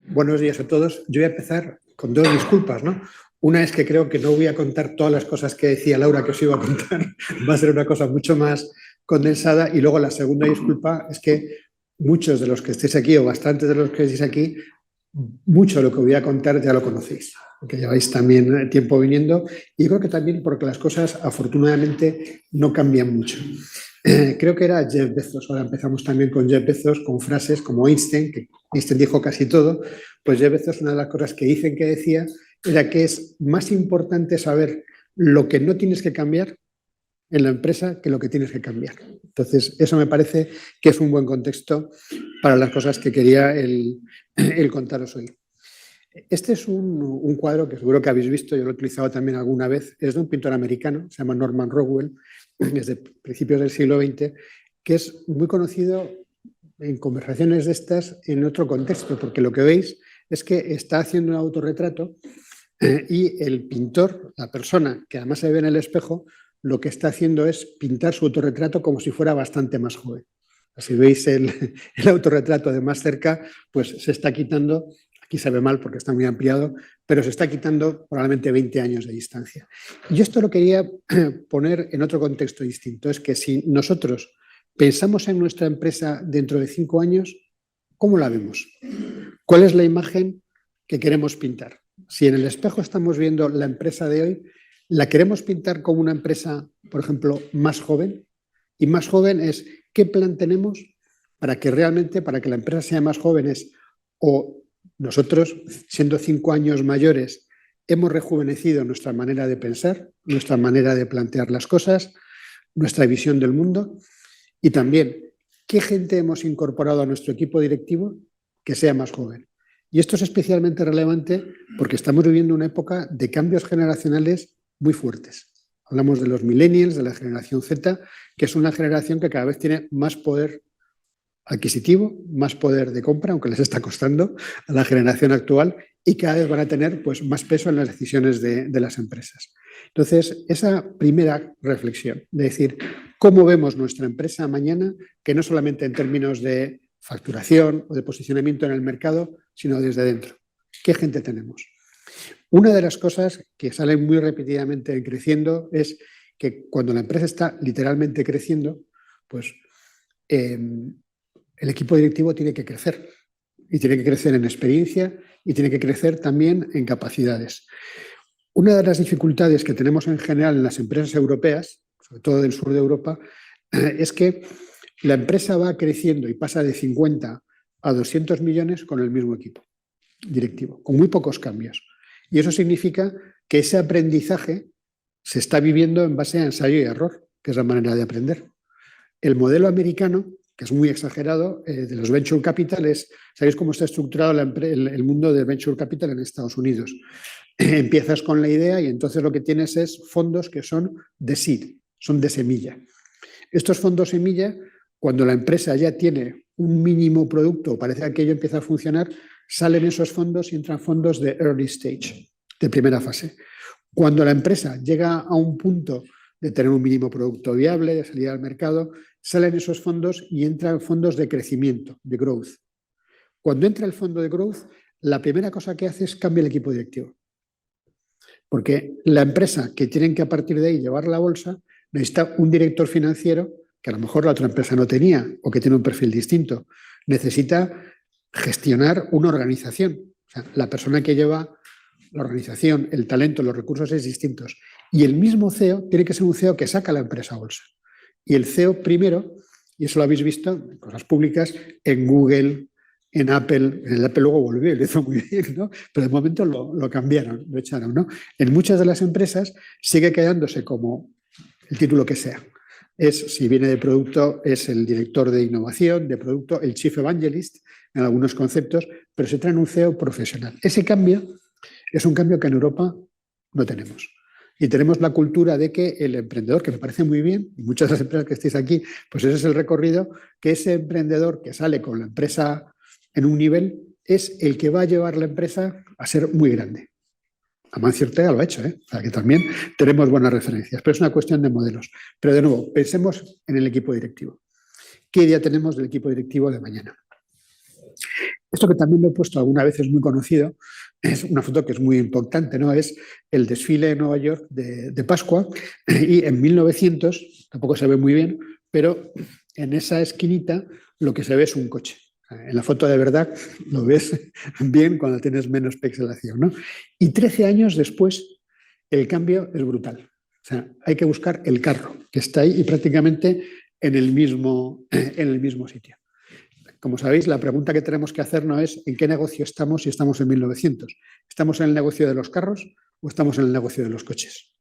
Buenos días a todos. Yo voy a empezar con dos disculpas, ¿no? Una es que creo que no voy a contar todas las cosas que decía Laura que os iba a contar. Va a ser una cosa mucho más condensada. Y luego la segunda disculpa es que muchos de los que estéis aquí, o bastantes de los que estéis aquí, mucho de lo que voy a contar ya lo conocéis, porque lleváis también tiempo viniendo. Y creo que también porque las cosas afortunadamente no cambian mucho. Creo que era Jeff Bezos. Ahora empezamos también con Jeff Bezos, con frases como Einstein, que Einstein dijo casi todo. Pues Jeff Bezos, una de las cosas que dicen que decía era que es más importante saber lo que no tienes que cambiar en la empresa que lo que tienes que cambiar. Entonces, eso me parece que es un buen contexto para las cosas que quería el contaros hoy. Este es un cuadro que seguro que habéis visto, yo lo he utilizado también alguna vez, es de un pintor americano, se llama Norman Rockwell, desde principios del siglo XX, que es muy conocido en conversaciones de estas en otro contexto, porque lo que veis es que está haciendo un autorretrato y el pintor, la persona que además se ve en el espejo, lo que está haciendo es pintar su autorretrato como si fuera bastante más joven. Si veis el autorretrato de más cerca, pues se está quitando, aquí se ve mal porque está muy ampliado, pero se está quitando probablemente 20 años de distancia. Y yo esto lo quería poner en otro contexto distinto, es que si nosotros pensamos en nuestra empresa dentro de 5 años, ¿cómo la vemos? ¿Cuál es la imagen que queremos pintar? Si en el espejo estamos viendo la empresa de hoy, ¿la queremos pintar como una empresa, por ejemplo, más joven? Y más joven es, ¿qué plan tenemos para que realmente, para que la empresa sea más joven? Es, o nosotros, siendo 5 años mayores, hemos rejuvenecido nuestra manera de pensar, nuestra manera de plantear las cosas, nuestra visión del mundo, y también, ¿qué gente hemos incorporado a nuestro equipo directivo que sea más joven? Y esto es especialmente relevante porque estamos viviendo una época de cambios generacionales muy fuertes. Hablamos de los millennials, de la generación Z, que es una generación que cada vez tiene más poder adquisitivo, más poder de compra, aunque les está costando a la generación actual, y cada vez van a tener pues, más peso en las decisiones de las empresas. Entonces, esa primera reflexión de decir, ¿cómo vemos nuestra empresa mañana? Que no solamente en términos de facturación o de posicionamiento en el mercado, sino desde dentro. ¿Qué gente tenemos? Una de las cosas que salen muy repetidamente creciendo es que cuando la empresa está literalmente creciendo, pues el equipo directivo tiene que crecer. Y tiene que crecer en experiencia y tiene que crecer también en capacidades. Una de las dificultades que tenemos en general en las empresas europeas, sobre todo del sur de Europa, es que la empresa va creciendo y pasa de 50 a 200 millones con el mismo equipo directivo, con muy pocos cambios. Y eso significa que ese aprendizaje se está viviendo en base a ensayo y error, que es la manera de aprender. El modelo americano, que es muy exagerado, de los venture capital, ¿sabéis cómo está estructurado el mundo del venture capital en Estados Unidos? Empiezas con la idea y entonces lo que tienes es fondos que son de seed, son de semilla. Estos fondos semilla, cuando la empresa ya tiene un mínimo producto, parece que aquello empieza a funcionar, salen esos fondos y entran fondos de early stage, de primera fase. Cuando la empresa llega a un punto de tener un mínimo producto viable, de salir al mercado, salen esos fondos y entran fondos de crecimiento, de growth. Cuando entra el fondo de growth, la primera cosa que hace es cambiar el equipo directivo. Porque la empresa que tienen que a partir de ahí llevar la bolsa necesita un director financiero que a lo mejor la otra empresa no tenía o que tiene un perfil distinto. Necesita gestionar una organización. O sea, la persona que lleva la organización, el talento, los recursos es distintos. Y el mismo CEO tiene que ser un CEO que saca la empresa a bolsa. Y el CEO primero, y eso lo habéis visto en cosas públicas, en Google, en el Apple luego volvió y lo hizo muy bien, ¿no? Pero de momento lo cambiaron, lo echaron, ¿no? En muchas de las empresas sigue quedándose como el título que sea. Si viene de producto, es el director de innovación, de producto, el chief evangelist en algunos conceptos, pero se trae un CEO profesional. Ese cambio es un cambio que en Europa no tenemos. Y tenemos la cultura de que el emprendedor, que me parece muy bien, y muchas de las empresas que estáis aquí, pues ese es el recorrido, que ese emprendedor que sale con la empresa en un nivel es el que va a llevar la empresa a ser muy grande. Amancio Ortega lo ha hecho, O sea, que también tenemos buenas referencias, pero es una cuestión de modelos. Pero de nuevo, pensemos en el equipo directivo. ¿Qué idea tenemos del equipo directivo de mañana? Esto que también lo he puesto alguna vez, es muy conocido, es una foto que es muy importante, ¿no? Es el desfile en Nueva York de Pascua, y en 1900, tampoco se ve muy bien, pero en esa esquinita lo que se ve es un coche. En la foto de verdad lo ves bien cuando tienes menos pixelación, ¿no? Y 13 años después el cambio es brutal. O sea, hay que buscar el carro que está ahí y prácticamente en el mismo sitio. Como sabéis, la pregunta que tenemos que hacer no es en qué negocio estamos si estamos en 1900. ¿Estamos en el negocio de los carros o estamos en el negocio de los coches?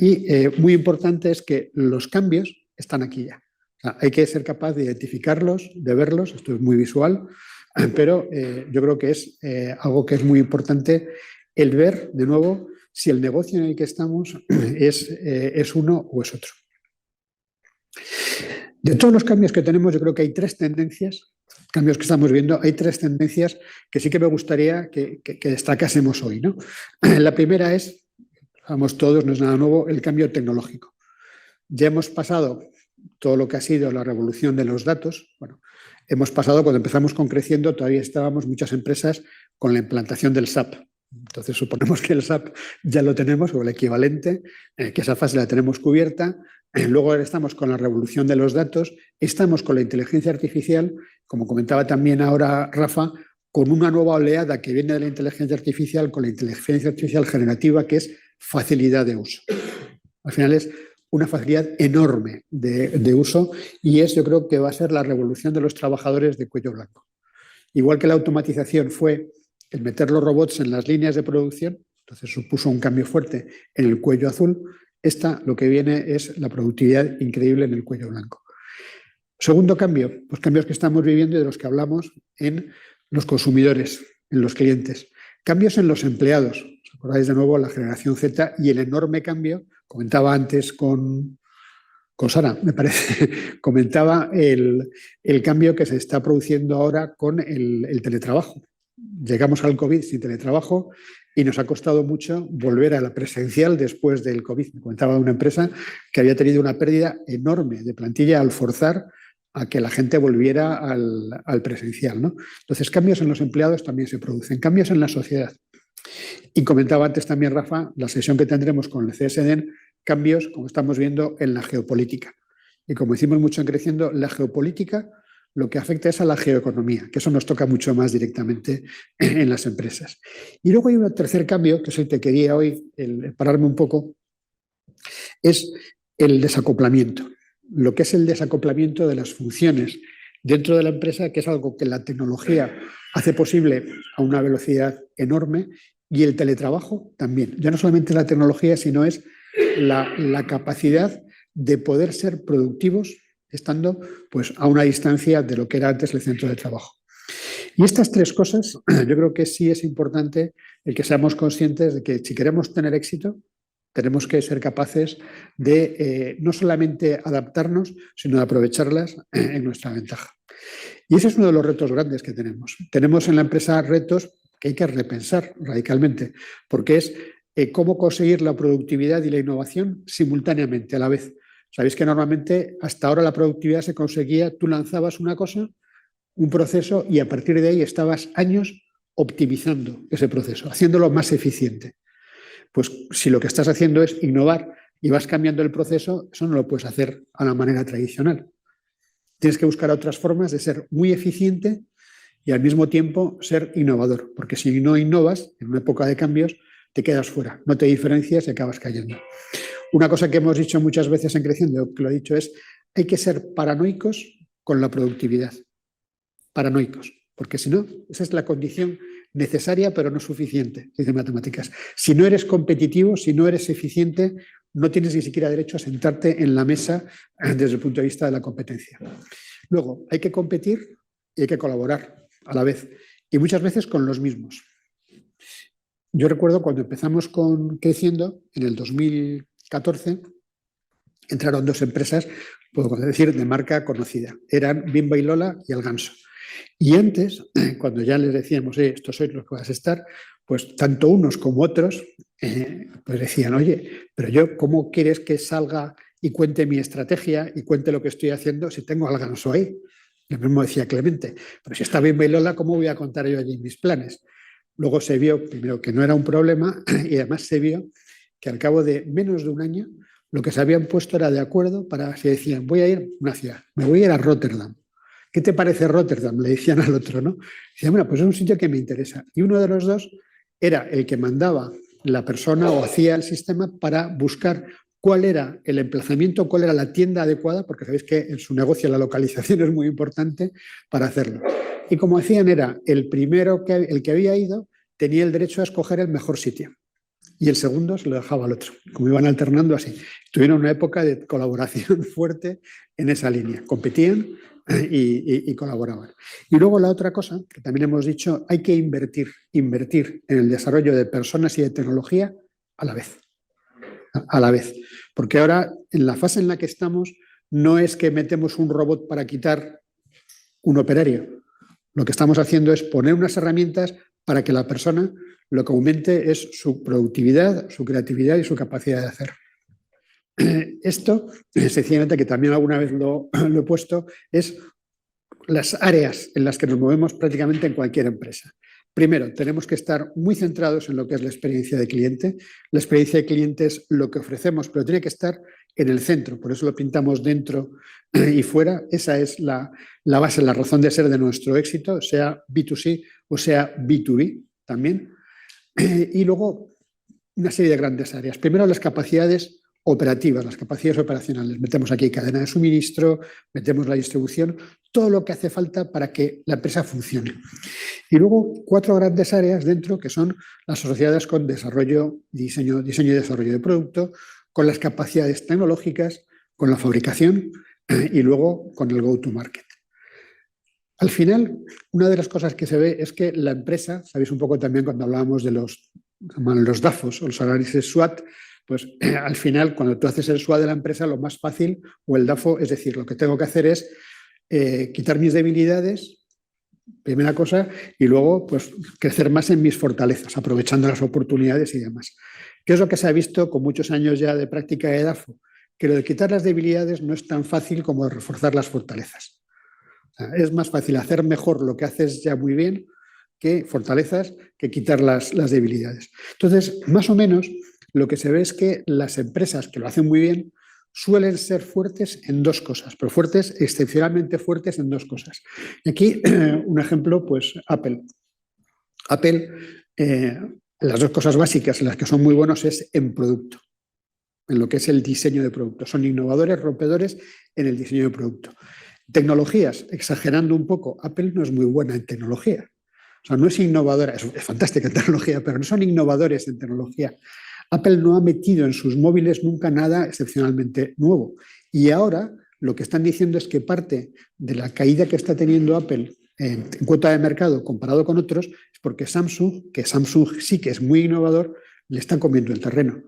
Y muy importante es que los cambios están aquí ya. O sea, hay que ser capaz de identificarlos, de verlos. Esto es muy visual, pero yo creo que es algo que es muy importante el ver de nuevo si el negocio en el que estamos es uno o es otro. De todos los cambios que tenemos, yo creo que hay tres tendencias, cambios que estamos viendo, hay tres tendencias que sí que me gustaría que destacásemos hoy, ¿no? La primera es, vamos todos, no es nada nuevo, el cambio tecnológico. Ya hemos pasado todo lo que ha sido la revolución de los datos. Bueno, hemos pasado, cuando empezamos con Creciendo, todavía estábamos muchas empresas con la implantación del SAP. Entonces suponemos que el SAP ya lo tenemos, o el equivalente, que esa fase la tenemos cubierta. Luego ahora estamos con la revolución de los datos, estamos con la inteligencia artificial, como comentaba también ahora Rafa, con una nueva oleada que viene de la inteligencia artificial, con la inteligencia artificial generativa, que es facilidad de uso. Al final es una facilidad enorme de uso, y yo creo que va a ser la revolución de los trabajadores de cuello blanco. Igual que la automatización fue el meter los robots en las líneas de producción, entonces supuso un cambio fuerte en el cuello azul. Esta lo que viene es la productividad increíble en el cuello blanco. Segundo cambio, los cambios que estamos viviendo y de los que hablamos en los consumidores, en los clientes. Cambios en los empleados. ¿Os acordáis de nuevo la generación Z y el enorme cambio? Comentaba antes con Sara, me parece, comentaba el cambio que se está produciendo ahora con el teletrabajo. Llegamos al COVID sin teletrabajo y nos ha costado mucho volver a la presencial después del COVID. Me comentaba de una empresa que había tenido una pérdida enorme de plantilla al forzar a que la gente volviera al presencial, ¿no? Entonces, cambios en los empleados también se producen, cambios en la sociedad. Y comentaba antes también, Rafa, la sesión que tendremos con el CSDEN, cambios, como estamos viendo, en la geopolítica. Y como decimos mucho en Creciendo, la geopolítica lo que afecta es a la geoeconomía, que eso nos toca mucho más directamente en las empresas. Y luego hay un tercer cambio, que es el que quería hoy pararme un poco, es el desacoplamiento. Lo que es el desacoplamiento de las funciones dentro de la empresa, que es algo que la tecnología hace posible a una velocidad enorme, y el teletrabajo también. Ya no solamente la tecnología, sino es la capacidad de poder ser productivos estando pues, a una distancia de lo que era antes el centro de trabajo. Y estas tres cosas, yo creo que sí es importante el que seamos conscientes de que si queremos tener éxito, tenemos que ser capaces de no solamente adaptarnos, sino de aprovecharlas en nuestra ventaja. Y ese es uno de los retos grandes que tenemos. Tenemos en la empresa retos que hay que repensar radicalmente, porque es cómo conseguir la productividad y la innovación simultáneamente, a la vez. Sabéis que normalmente hasta ahora la productividad se conseguía, tú lanzabas una cosa, un proceso, y a partir de ahí estabas años optimizando ese proceso, haciéndolo más eficiente. Pues si lo que estás haciendo es innovar y vas cambiando el proceso, eso no lo puedes hacer a la manera tradicional. Tienes que buscar otras formas de ser muy eficiente y al mismo tiempo ser innovador, porque si no innovas en una época de cambios, te quedas fuera, no te diferencias y acabas cayendo. Una cosa que hemos dicho muchas veces en Creciendo, que lo he dicho, es hay que ser paranoicos con la productividad. Paranoicos, porque si no, esa es la condición necesaria pero no suficiente, dice matemáticas. Si no eres competitivo, si no eres eficiente, no tienes ni siquiera derecho a sentarte en la mesa desde el punto de vista de la competencia. Luego, hay que competir y hay que colaborar a la vez, y muchas veces con los mismos. Yo recuerdo cuando empezamos con Creciendo, en el 2014, entraron dos empresas, puedo decir, de marca conocida. Eran Bimbo y Lola y El Ganso. Y antes, cuando ya les decíamos, estos sois los que vas a estar, pues tanto unos como otros, pues decían, oye, pero yo, ¿cómo quieres que salga y cuente mi estrategia y cuente lo que estoy haciendo si tengo al Ganso ahí? Lo mismo decía Clemente, pero si estaba en Bailola, ¿cómo voy a contar yo allí mis planes? Luego se vio, primero, que no era un problema y además se vio que al cabo de menos de un año lo que se habían puesto era de acuerdo para, si decían, voy a ir a una ciudad, me voy a ir a Rotterdam. ¿Qué te parece Rotterdam? Le decían al otro, ¿no? Decían, bueno, pues es un sitio que me interesa. Y uno de los dos era el que mandaba la persona o hacía el sistema para buscar cuál era el emplazamiento, cuál era la tienda adecuada, porque sabéis que en su negocio la localización es muy importante para hacerlo. Y como decían, era el primero, el que había ido, tenía el derecho a escoger el mejor sitio. Y el segundo se lo dejaba al otro, como iban alternando así. Tuvieron una época de colaboración fuerte en esa línea. Competían y colaboraban. Y luego la otra cosa, que también hemos dicho, hay que invertir en el desarrollo de personas y de tecnología a la vez. A la vez. Porque ahora, en la fase en la que estamos, no es que metemos un robot para quitar un operario. Lo que estamos haciendo es poner unas herramientas para que la persona lo que aumente es su productividad, su creatividad y su capacidad de hacer. Esto, sencillamente, que también alguna vez lo he puesto, es las áreas en las que nos movemos prácticamente en cualquier empresa. Primero, tenemos que estar muy centrados en lo que es la experiencia de cliente. La experiencia de cliente es lo que ofrecemos, pero tiene que estar en el centro. Por eso lo pintamos dentro y fuera. Esa es la base, la razón de ser de nuestro éxito, sea B2C o sea B2B también. Y luego una serie de grandes áreas. Primero, las capacidades operativas, las capacidades operacionales. Metemos aquí cadena de suministro, metemos la distribución, todo lo que hace falta para que la empresa funcione. Y luego 4 grandes áreas dentro que son las asociadas con desarrollo, diseño y desarrollo de producto, con las capacidades tecnológicas, con la fabricación y luego con el go-to-market. Al final, una de las cosas que se ve es que la empresa, sabéis un poco también cuando hablábamos de los DAFOs o los análisis SWOT, pues al final, cuando tú haces el SWOT de la empresa, lo más fácil, o el DAFO, es decir, lo que tengo que hacer es quitar mis debilidades, primera cosa, y luego pues crecer más en mis fortalezas, aprovechando las oportunidades y demás. ¿Qué es lo que se ha visto con muchos años ya de práctica de DAFO? Que lo de quitar las debilidades no es tan fácil como reforzar las fortalezas. O sea, es más fácil hacer mejor lo que haces ya muy bien que fortalezas, que quitar las debilidades. Entonces, más o menos, lo que se ve es que las empresas que lo hacen muy bien suelen ser fuertes en 2 cosas, pero fuertes, excepcionalmente fuertes en 2 cosas. Y aquí un ejemplo, pues Apple. Apple, las 2 cosas básicas en las que son muy buenos es en producto, en lo que es el diseño de producto. Son innovadores, rompedores en el diseño de producto. Tecnologías, exagerando un poco, Apple no es muy buena en tecnología. O sea, no es innovadora, es fantástica en tecnología, pero no son innovadores en tecnología. Apple no ha metido en sus móviles nunca nada excepcionalmente nuevo. Y ahora lo que están diciendo es que parte de la caída que está teniendo Apple en cuota de mercado comparado con otros es porque Samsung, que Samsung sí que es muy innovador, le están comiendo el terreno.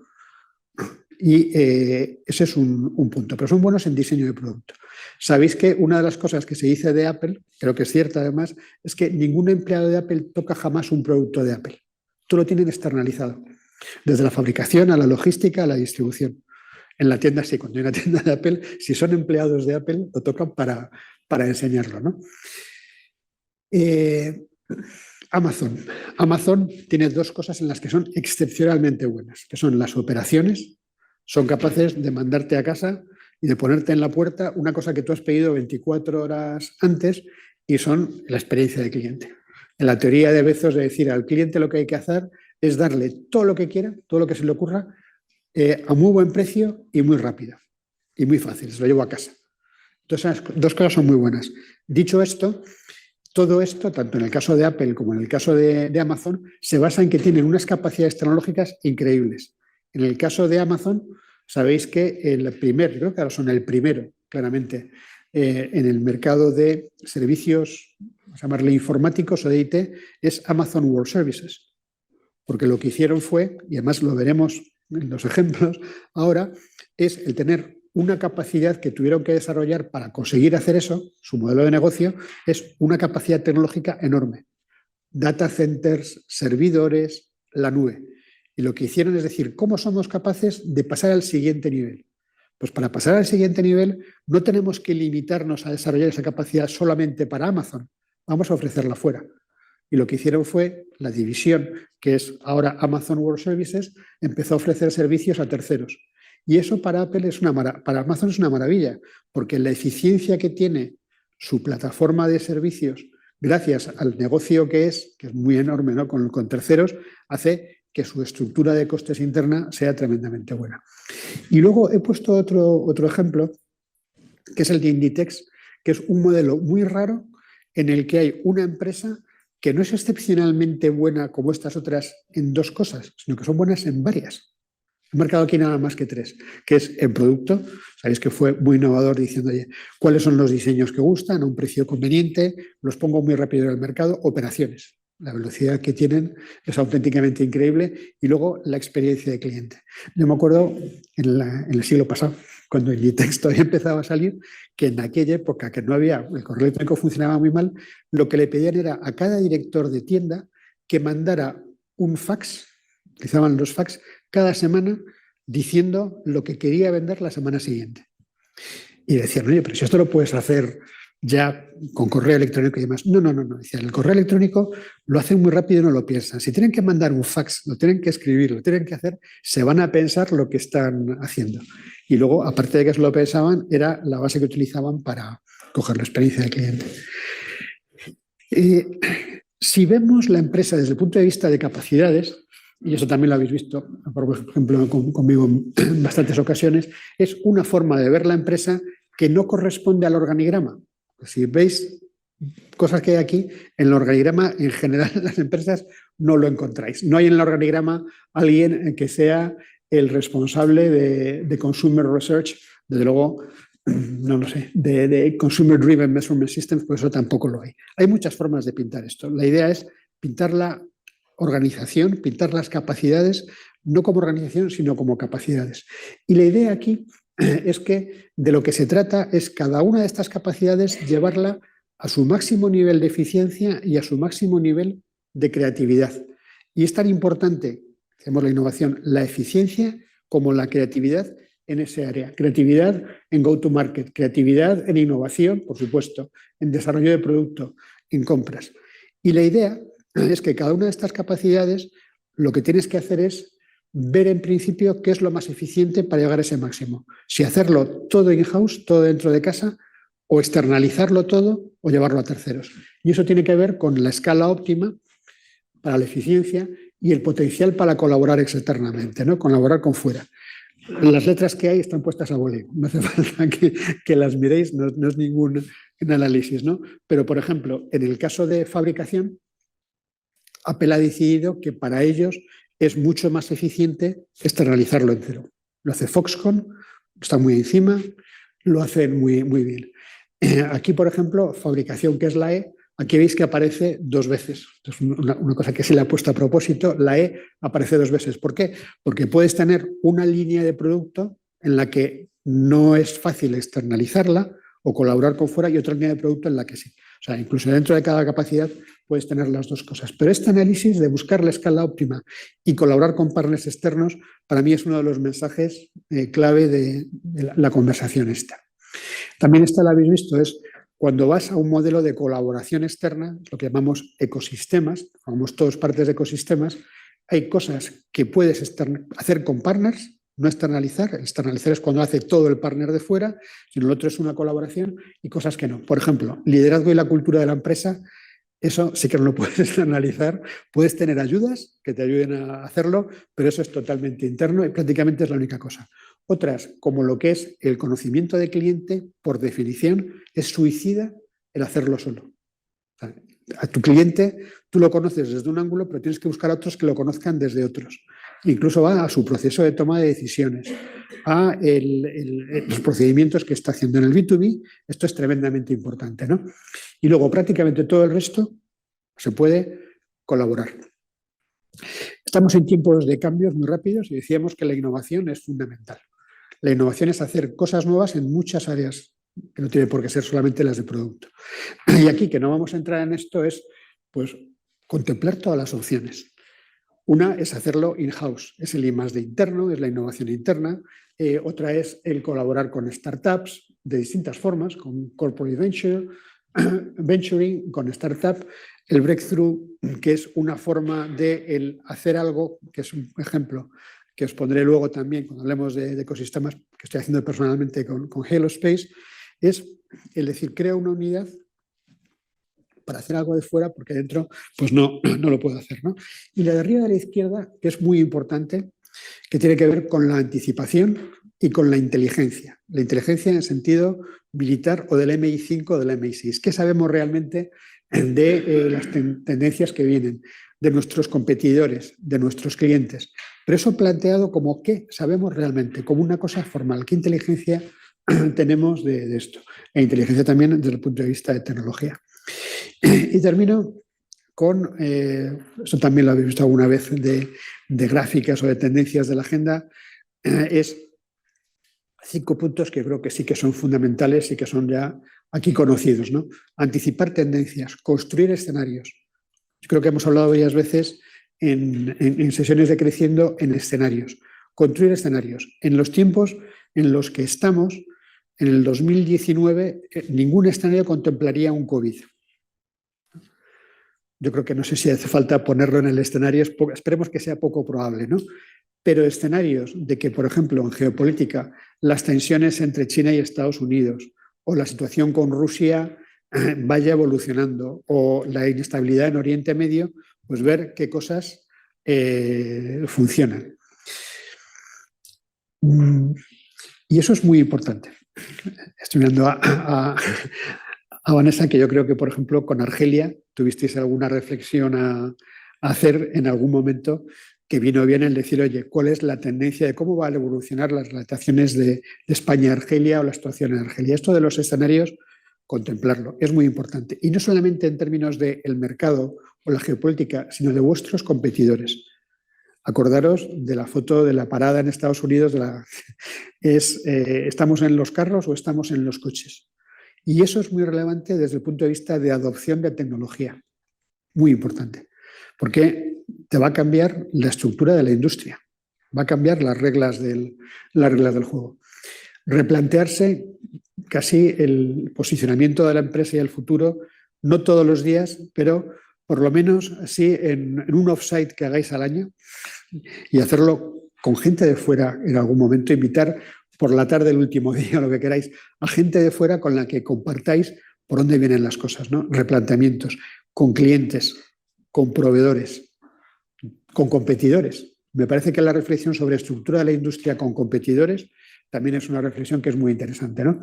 Y ese es un punto, pero son buenos en diseño de producto. Sabéis que una de las cosas que se dice de Apple, creo que es cierta además, es que ningún empleado de Apple toca jamás un producto de Apple. Todo lo tienen externalizado, desde la fabricación a la logística a la distribución. En la tienda sí, cuando hay una tienda de Apple, si son empleados de Apple, lo tocan para enseñarlo, ¿no? Amazon. Amazon tiene 2 cosas en las que son excepcionalmente buenas, que son las operaciones. Son capaces de mandarte a casa y de ponerte en la puerta una cosa que tú has pedido 24 horas antes y son la experiencia de cliente. En la teoría de Bezos de decir al cliente lo que hay que hacer es darle todo lo que quiera, todo lo que se le ocurra, a muy buen precio y muy rápido y muy fácil, se lo llevo a casa. Entonces, esas 2 cosas son muy buenas. Dicho esto, todo esto, tanto en el caso de Apple como en el caso de Amazon, se basa en que tienen unas capacidades tecnológicas increíbles. En el caso de Amazon, sabéis que creo que ahora son el primero, claramente, en el mercado de servicios, vamos a llamarle informáticos o de IT, es Amazon Web Services. Porque lo que hicieron fue, y además lo veremos en los ejemplos ahora, es el tener una capacidad que tuvieron que desarrollar para conseguir hacer eso, su modelo de negocio, es una capacidad tecnológica enorme. Data centers, servidores, la nube. Y lo que hicieron es decir, ¿cómo somos capaces de pasar al siguiente nivel? Pues para pasar al siguiente nivel no tenemos que limitarnos a desarrollar esa capacidad solamente para Amazon, vamos a ofrecerla fuera. Y lo que hicieron fue la división, que es ahora Amazon Web Services, empezó a ofrecer servicios a terceros. Y eso para Apple para Amazon es una maravilla, porque la eficiencia que tiene su plataforma de servicios, gracias al negocio que es muy enorme, ¿no? con terceros, hace que su estructura de costes interna sea tremendamente buena. Y luego he puesto otro ejemplo, que es el de Inditex, que es un modelo muy raro en el que hay una empresa que no es excepcionalmente buena como estas otras en dos cosas, sino que son buenas en varias. He marcado aquí nada más que tres, que es el producto. Sabéis que fue muy innovador diciendo, oye, ¿cuáles son los diseños que gustan a un precio conveniente? Los pongo muy rápido en el mercado. Operaciones. La velocidad que tienen es auténticamente increíble. Y luego la experiencia de cliente. Yo me acuerdo en el siglo pasado, cuando el Inditex todavía empezaba a salir, que en aquella época que no había, el correo electrónico funcionaba muy mal, lo que le pedían era a cada director de tienda que mandara un fax, utilizaban los fax, cada semana diciendo lo que quería vender la semana siguiente. Y decían, oye, pero si esto lo puedes hacer ya con correo electrónico y demás. No. Decían, el correo electrónico lo hacen muy rápido y no lo piensan. Si tienen que mandar un fax, lo tienen que escribir, lo tienen que hacer, se van a pensar lo que están haciendo. Y luego, aparte de que se lo pensaban, era la base que utilizaban para coger la experiencia del cliente. Si vemos la empresa desde el punto de vista de capacidades, y eso también lo habéis visto, por ejemplo, conmigo en bastantes ocasiones, es una forma de ver la empresa que no corresponde al organigrama. Si veis cosas que hay aquí, en el organigrama, en general, las empresas no lo encontráis. No hay en el organigrama alguien que sea el responsable de Consumer Research, desde luego, no lo sé, de Consumer Driven Measurement Systems, pues eso tampoco lo hay. Hay muchas formas de pintar esto. La idea es pintar la organización, pintar las capacidades, no como organización, sino como capacidades. Y la idea aquí es que de lo que se trata es cada una de estas capacidades llevarla a su máximo nivel de eficiencia y a su máximo nivel de creatividad. Y es tan importante, hacemos la innovación, la eficiencia como la creatividad en ese área. Creatividad en go-to-market, creatividad en innovación, por supuesto, en desarrollo de producto, en compras. Y la idea es que cada una de estas capacidades lo que tienes que hacer es ver en principio qué es lo más eficiente para llegar a ese máximo. Si hacerlo todo in-house, todo dentro de casa, o externalizarlo todo o llevarlo a terceros. Y eso tiene que ver con la escala óptima para la eficiencia y el potencial para colaborar externamente, ¿no? Colaborar con fuera. Las letras que hay están puestas a voleo, no hace falta que las miréis, no es ningún análisis, ¿no? Pero, por ejemplo, en el caso de fabricación, Apple ha decidido que para ellos es mucho más eficiente externalizarlo entero. Lo hace Foxconn, está muy encima, lo hacen muy bien. Aquí, por ejemplo, fabricación, que es la E, aquí veis que aparece dos veces. Es una cosa que se le ha puesto a propósito, la E aparece dos veces. ¿Por qué? Porque puedes tener una línea de producto en la que no es fácil externalizarla o colaborar con fuera y otra línea de producto en la que sí. O sea, incluso dentro de cada capacidad puedes tener las dos cosas. Pero este análisis de buscar la escala óptima y colaborar con partners externos, para mí es uno de los mensajes clave de la conversación esta. También esta la habéis visto, es cuando vas a un modelo de colaboración externa, lo que llamamos ecosistemas, somos todos partes de ecosistemas, hay cosas que puedes hacer con partners, no externalizar. Externalizar es cuando hace todo el partner de fuera, sino el otro es una colaboración y cosas que no. Por ejemplo, liderazgo y la cultura de la empresa, eso sí que no lo puedes externalizar. Puedes tener ayudas que te ayuden a hacerlo, pero eso es totalmente interno y prácticamente es la única cosa. Otras, como lo que es el conocimiento de cliente, por definición, es suicida el hacerlo solo. A tu cliente tú lo conoces desde un ángulo, pero tienes que buscar a otros que lo conozcan desde otros. Incluso va a su proceso de toma de decisiones, a los procedimientos que está haciendo en el B2B. Esto es tremendamente importante, ¿no? Y luego prácticamente todo el resto se puede colaborar. Estamos en tiempos de cambios muy rápidos y decíamos que la innovación es fundamental. La innovación es hacer cosas nuevas en muchas áreas, que no tiene por qué ser solamente las de producto. Y aquí, que no vamos a entrar en esto, es pues contemplar todas las opciones. Una es hacerlo in-house, es el I+D interno, es la innovación interna. Otra es el colaborar con startups de distintas formas, con corporate venturing, con startup. El breakthrough, que es una forma de hacer algo, que es un ejemplo que os pondré luego también cuando hablemos de ecosistemas que estoy haciendo personalmente con Halo Space, es el decir, crea una unidad para hacer algo de fuera, porque dentro pues no lo puedo hacer, ¿no? Y la de arriba de la izquierda, que es muy importante, que tiene que ver con la anticipación y con la inteligencia. La inteligencia en el sentido militar o del MI5 o del MI6. ¿Qué sabemos realmente de las tendencias que vienen, de nuestros competidores, de nuestros clientes? Pero eso planteado como qué sabemos realmente, como una cosa formal. ¿Qué inteligencia tenemos de esto? E inteligencia también desde el punto de vista de tecnología. Y termino con, eso también lo habéis visto alguna vez, de gráficas o de tendencias de la agenda, es 5 puntos que creo que sí que son fundamentales y que son ya aquí conocidos, ¿no? Anticipar tendencias, construir escenarios. Yo creo que hemos hablado varias veces en sesiones de Creciendo en escenarios. Construir escenarios. En los tiempos en los que estamos, en el 2019, ningún escenario contemplaría un COVID. Yo creo que no sé si hace falta ponerlo en el escenario, esperemos que sea poco probable, ¿no? Pero escenarios de que, por ejemplo, en geopolítica, las tensiones entre China y Estados Unidos o la situación con Rusia vaya evolucionando o la inestabilidad en Oriente Medio, pues ver qué cosas funcionan. Y eso es muy importante. Estoy mirando a Vanessa, que yo creo que, por ejemplo, con Argelia tuvisteis alguna reflexión a hacer en algún momento que vino bien el decir, oye, ¿cuál es la tendencia de cómo van a evolucionar las relaciones de España a Argelia o la situación en Argelia? Esto de los escenarios, contemplarlo, es muy importante. Y no solamente en términos del mercado o la geopolítica, sino de vuestros competidores. Acordaros de la foto de la parada en Estados Unidos, ¿estamos en los carros o estamos en los coches? Y eso es muy relevante desde el punto de vista de adopción de tecnología. Muy importante. Porque te va a cambiar la estructura de la industria. Va a cambiar las reglas del juego. Replantearse casi el posicionamiento de la empresa y el futuro, no todos los días, pero por lo menos así en un offsite que hagáis al año y hacerlo con gente de fuera en algún momento, invitar por la tarde el último día, lo que queráis, a gente de fuera con la que compartáis por dónde vienen las cosas, ¿no? Replanteamientos con clientes, con proveedores, con competidores. Me parece que la reflexión sobre estructura de la industria con competidores también es una reflexión que es muy interesante, ¿no?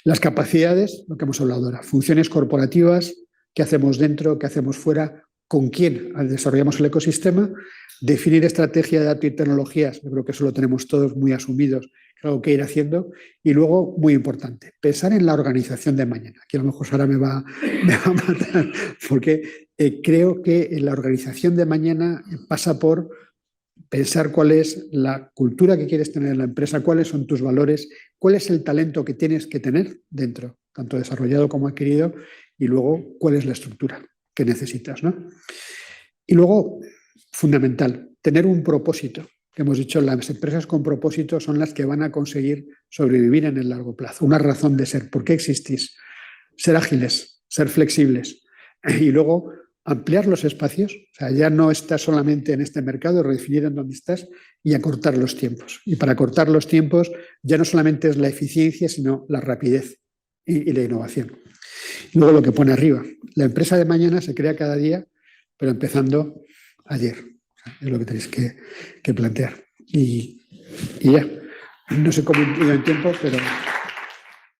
Las capacidades, lo que hemos hablado ahora, funciones corporativas, qué hacemos dentro, qué hacemos fuera, con quién desarrollamos el ecosistema, definir estrategia de datos y tecnologías, yo creo que eso lo tenemos todos muy asumidos, es algo que ir haciendo, y luego, muy importante, pensar en la organización de mañana. Aquí a lo mejor Sara me va a matar, porque creo que la organización de mañana pasa por pensar cuál es la cultura que quieres tener en la empresa, cuáles son tus valores, cuál es el talento que tienes que tener dentro, tanto desarrollado como adquirido, y luego cuál es la estructura que necesitas, ¿no? Y luego, fundamental, tener un propósito. Que hemos dicho, las empresas con propósito son las que van a conseguir sobrevivir en el largo plazo. Una razón de ser. ¿Por qué existís? Ser ágiles, ser flexibles. Y luego, ampliar los espacios. O sea, ya no estás solamente en este mercado, redefinir en dónde estás y acortar los tiempos. Y para acortar los tiempos ya no solamente es la eficiencia, sino la rapidez y la innovación. Y luego lo que pone arriba. La empresa de mañana se crea cada día, pero empezando ayer. Es lo que tenéis que plantear. Y ya. No sé cómo he ido en tiempo, pero...